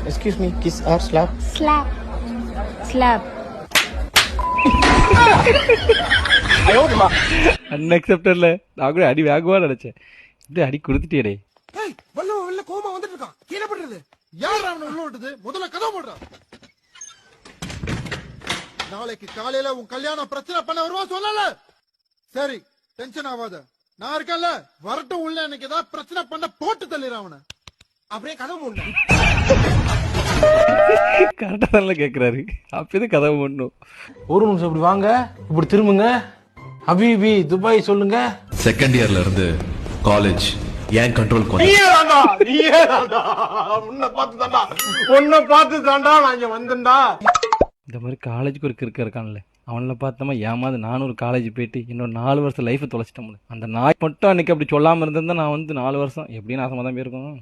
Excuse me, kiss or slap? Slap. Slap. அன்அக்செப்டட்ல. நான் கூட அடி வாங்குவான்னு நினைச்சேன். இப்படி அடி கொடுத்துட்டேடே. ஏய் வல்ல கோமா வந்துட்டு இருக்கான். கீழ படுறது. யார் அவன உள்ள விட்டது? முதல்ல கதவு மூடுடா. நாளைக்கு காலையில உன் கல்யாண பிரச்சனை பண்ண வருவா சொல்லல. சரி டென்ஷன் ஆகாத. நான் இருக்கேன்ல, வரட்டும் உள்ள. எனக்கு ஏதாவது பிரச்சனை பண்ண போட்டு தள்ளிடுறேன் அவனை. அப்படியே கதவு மூடுடா. கரெக்டா தான் கேக்குறாரு. அப்பதான் கதவு மூடணும். ஒரு நிமிஷம் இப்படி வாங்க, இப்படி திரும்புங்க. ஹபீபி துபாய் சொல்லுங்க. செகண்ட் இயர்ல இருந்து காலேஜ் ஏன் கண்ட்ரோல் கொஞ்சம் உன்னை பார்த்து தாண்டா நான் இங்க வந்தேன்டா. இந்த மாதிரி காலேஜுக்கு ஒரு கிறுக்க இருக்கான்ல, அவனை பார்த்தோமா ஏமாவது நானும் ஒரு காலேஜ் போயிட்டு இன்னொரு 4 வருஷம் லைஃபை தொலைச்சிட்டோம். அந்த நாய் மட்டும் அன்னைக்கு அப்படி சொல்லாம இருந்திருந்தா நான் வந்து 4 வருஷம் எப்படியும் நாசமா தான் போயிருக்கோம்.